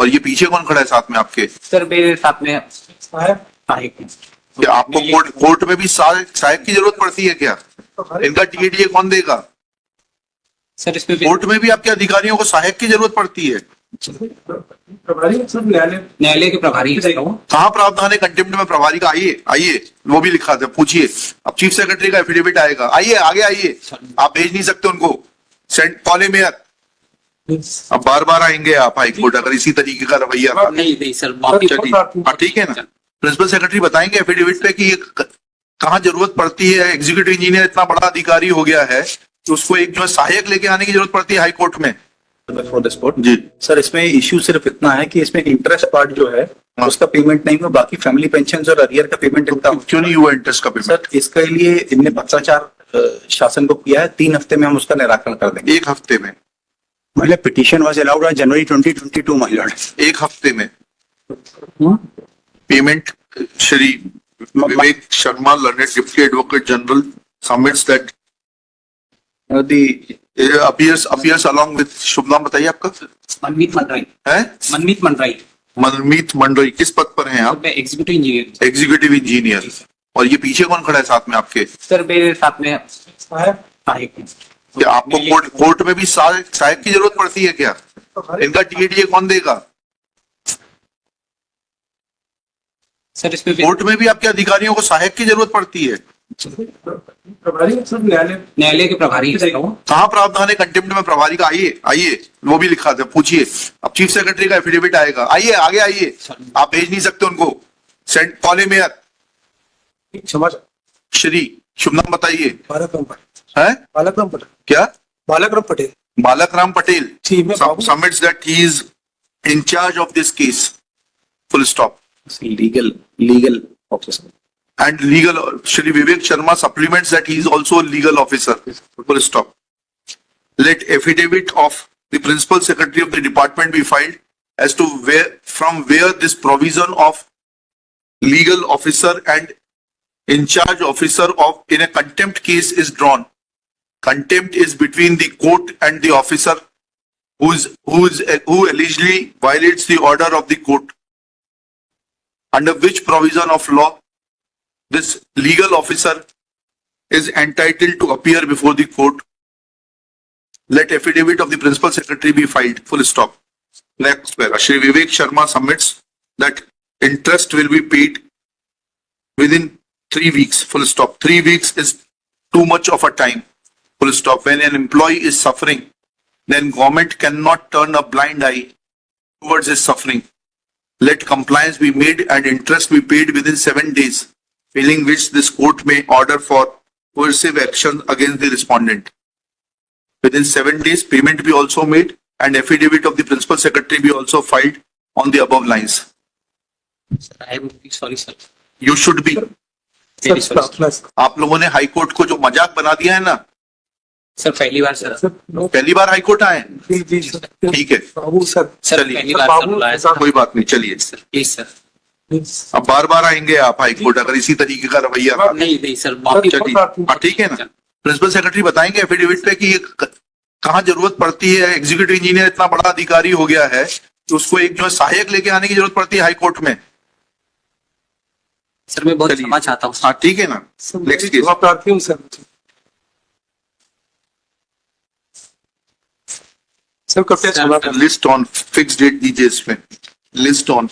और ये पीछे कौन खड़ा है साथ में आपके? सर मेरे साथ में सहायक। क्या आपको कोर्ट में भी सहायक की जरूरत पड़ती है क्या? इनका टीएडीए कौन देगा? सर इसमें कोर्ट में भी आपके अधिकारियों को सहायक की जरूरत पड़ती है। प्रभारी सब न्यायालय के प्रभारी हैं। कहाँ प्रावधान है कंटेम्प्ट में प्रभारी का? आइए आइए, वो भी लिखा था, पूछिए। अब चीफ सेक्रेटरी का एफिडेविट आएगा, आइए आगे आइए। आप भेज नहीं सकते उनको, कॉल मेयर। अब बार बार आएंगे आप हाई कोर्ट अगर इसी तरीके का रवैया। नहीं सर, चलिए ठीक है ना, प्रिंसिपल सेक्रेटरी बताएंगे एफिडेविट पे कि कहाँ जरूरत पड़ती है। एग्जीक्यूटिव इंजीनियर इतना बड़ा अधिकारी हो गया है तो उसको एक जो है सहायक लेके आने की जरूरत पड़ती है हाई कोर्ट में। फॉर द स्पॉट जी सर, इसमें इश्यू सिर्फ इतना है कि इसमें इंटरेस्ट पार्ट जो है उसका पेमेंट नहीं हुआ, बाकी फैमिली पेंशन और अरियर का पेमेंट इतना क्यों नहीं हुआ इंटरेस्ट का पेमेंट? सर इसके लिए इनने पत्राचार शासन को किया है, 3 हफ्ते में हम उसका निराकरण कर देंगे। 1 हफ्ते में? मतलब petition was allowed on January 2022 my Lord. 1 हफ्ते में payment? Shri Vivek Sharma, learned deputy advocate general, submits that appears along with, शुभ नाम बताइए आपका? मनमीत मंडराई है? मनमीत मंडराई। मनमीत मंडराई। किस पद पर हैं आप? मैं एग्जीक्यूटिव इंजीनियर। Executive engineer. और ये पीछे कौन खड़ा है साथ में आपके? सर मेरे साथ में सहायक। क्या आपको कोर्ट में भी सहायक की जरूरत पड़ती है क्या? इनका टीएडीए कौन देगा? सर इसमें कोर्ट में भी आपके अधिकारियों को सहायक की जरूरत पड़ती है। प्रभारी सब न्यायालय के प्रभारी हैं। कहाँ प्रावधान है कंटेम्प्ट में प्रभारी का? आइए आइए, वो भी लिखा था, पूछिए। अब चीफ सेक्रेटरी का एफिडेविट आएगा, आइए आगे आइए। आप भेज नहीं सकते उनको, कॉल मेयर। श्री शुभ नाम बताइए। बालकराम पटेल। क्या? बालकराम पटेल। बालकराम पटेल जी, मैं Babu. Submits that he is in charge of this case, full stop. Legal officer And legal, Shri Vivek Sharma supplements that he is also a legal officer. Full stop. Let affidavit of the principal secretary of the department be filed as to from where this provision of legal officer and in charge officer of in a contempt case is drawn. Contempt is between the court and the officer who allegedly violates the order of the court. Under which provision of law this legal officer is entitled to appear before the court. Let affidavit of the principal secretary be filed. Full stop. Next paragraph. Shri Vivek Sharma submits that interest will be paid within 3 weeks. Full stop. 3 weeks is too much of a time. Full stop. When an employee is suffering, then government cannot turn a blind eye towards his suffering. Let compliance be made and interest be paid within 7 days. Failing which this court may order for coercive action against the respondent. Within 7 days, payment be also made and affidavit of the principal secretary be also filed on the above lines. Sir, I would be sorry, sir. You should be. Very sorry, sir. आप लोगों ने high court को जो मजाक बना दिया है ना। सर पहली बार सर। पहली बार हाई कोर्ट आए? ठीक है, बाबू सर। सर पहली बार सर बुलाया सर। कोई बात नहीं, चलिए। Sir please sir. अब बार बार आएंगे आप हाई कोर्ट अगर इसी तरीके का रवैया। नहीं सर, चलिए ठीक है ना, प्रिंसिपल सेक्रेटरी बताएंगे एफिडेविट पे कि कहाँ जरूरत पड़ती है। एग्जीक्यूटिव इंजीनियर इतना बड़ा अधिकारी हो गया है तो उसको एक जो है सहायक लेके आने की जरूरत पड़ती है हाई कोर्ट में। सर मैं बहुत क्षमा चाहता हूँ। हाँ ठीक है ना, नेक्स्ट केस। प्रार्थी हूँ सर। कब लिस्ट ऑन फिक्स डेट दीजिए इसमें, लिस्ट ऑन